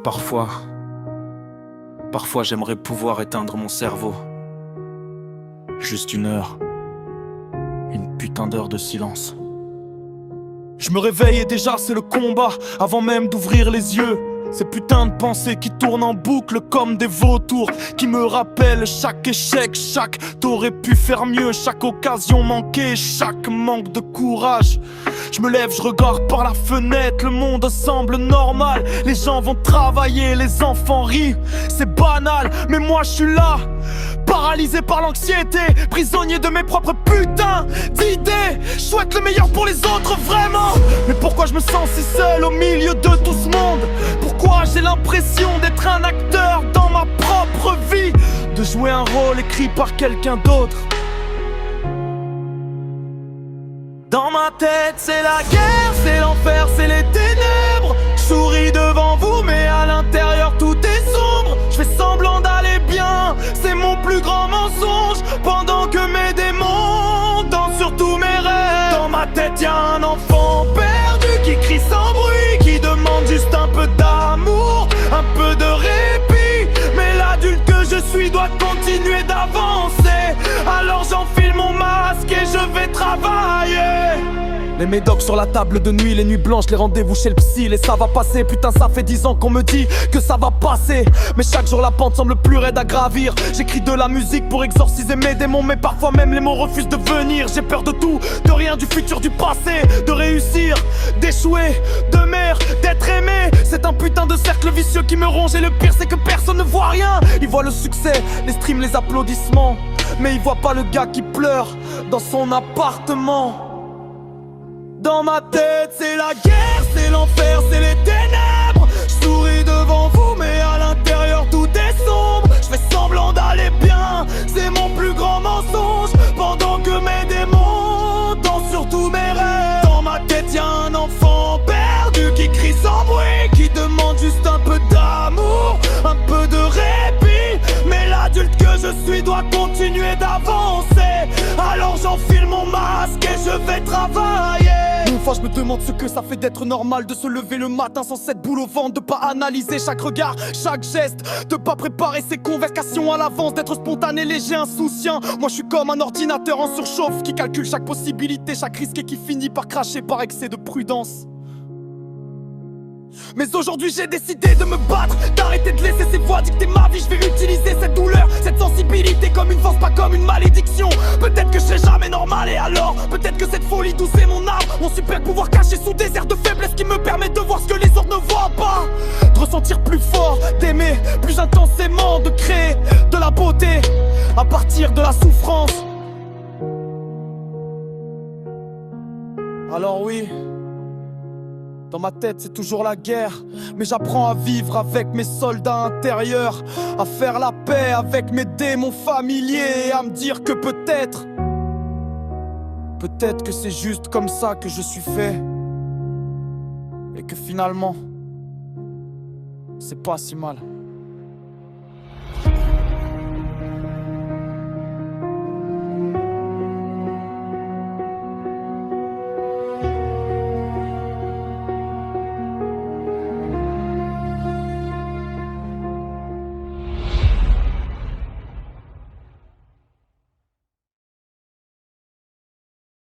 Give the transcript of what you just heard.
Parfois j'aimerais pouvoir éteindre mon cerveau. Juste une heure. Une putain d'heure de silence. Je me réveille et déjà c'est le combat, avant même d'ouvrir les yeux. Ces putains de pensées qui tournent en boucle comme des vautours, qui me rappellent chaque échec, chaque t'aurais pu faire mieux, chaque occasion manquée, chaque manque de courage. Je me lève, je regarde par la fenêtre, le monde semble normal. Les gens vont travailler, les enfants rient, c'est banal, mais moi je suis là, paralysé par l'anxiété, prisonnier de mes propres putains d'idées. Je souhaite le meilleur pour les autres, vraiment. Mais pourquoi je me sens si seul au milieu de tout ce monde? Pourquoi j'ai l'impression d'être un acteur dans ma propre vie, de jouer un rôle écrit par quelqu'un d'autre? Dans ma tête c'est la guerre, c'est l'enfer, c'est les ténèbres. Je souris devant vous mais à l'intérieur tout est sombre. Je fais semblant d'aller bien, c'est mon plus grand mensonge, pendant que mes démons dansent sur tous mes rêves. Dans ma tête y'a un enfant perdu qui crie sans bruit, qui demande juste un peu d'amour, un peu de répit. Mais l'adulte que je suis doit continuer d'avancer, alors j'enfile mon masque et je vais travailler. Les médocs sur la table de nuit, les nuits blanches, les rendez-vous chez le psy. Et ça va passer, putain ça fait 10 ans qu'on me dit que ça va passer. Mais chaque jour la pente semble plus raide à gravir. J'écris de la musique pour exorciser mes démons, mais parfois même les mots refusent de venir. J'ai peur de tout, de rien, du futur, du passé, de réussir, d'échouer, de mère, d'être aimé. C'est un putain de cercle vicieux qui me ronge, et le pire c'est que personne ne voit rien. Ils voient le succès, les streams, les applaudissements, mais ils voient pas le gars qui pleure dans son appartement. Dans ma tête c'est la guerre, c'est l'enfer, c'est les ténèbres. Je souris devant vous mais à l'intérieur tout est sombre. Je fais semblant d'aller bien, c'est mon plus grand mensonge, pendant que mes démons dansent sur tous mes rêves. Dans ma tête y'a un enfant perdu qui crie sans bruit, qui demande juste un peu d'amour, un peu de répit. Mais l'adulte que je suis doit continuer d'avancer, alors j'enfile mon masque et je vais travailler. Une fois je me demande ce que ça fait d'être normal, de se lever le matin sans cette boule au ventre, de pas analyser chaque regard, chaque geste, de pas préparer ses conversations à l'avance, d'être spontané, léger, insouciant. Moi je suis comme un ordinateur en surchauffe qui calcule chaque possibilité, chaque risque et qui finit par cracher par excès de prudence. Mais aujourd'hui j'ai décidé de me battre, d'arrêter de laisser ces voix dicter ma vie. Je vais utiliser cette douleur, cette sensibilité comme une force, pas comme une malédiction. Peut-être que je serai jamais normal, et alors peut-être que cette folie douce est mon arme, mon super pouvoir caché sous des airs de faiblesse qui me permet de voir ce que les autres ne voient pas, de ressentir plus fort, d'aimer plus intensément, de créer de la beauté à partir de la souffrance. Alors oui, dans ma tête c'est toujours la guerre, mais j'apprends à vivre avec mes soldats intérieurs, à faire la paix avec mes démons familiers, et à me dire que peut-être que c'est juste comme ça que je suis fait, et que finalement c'est pas si mal.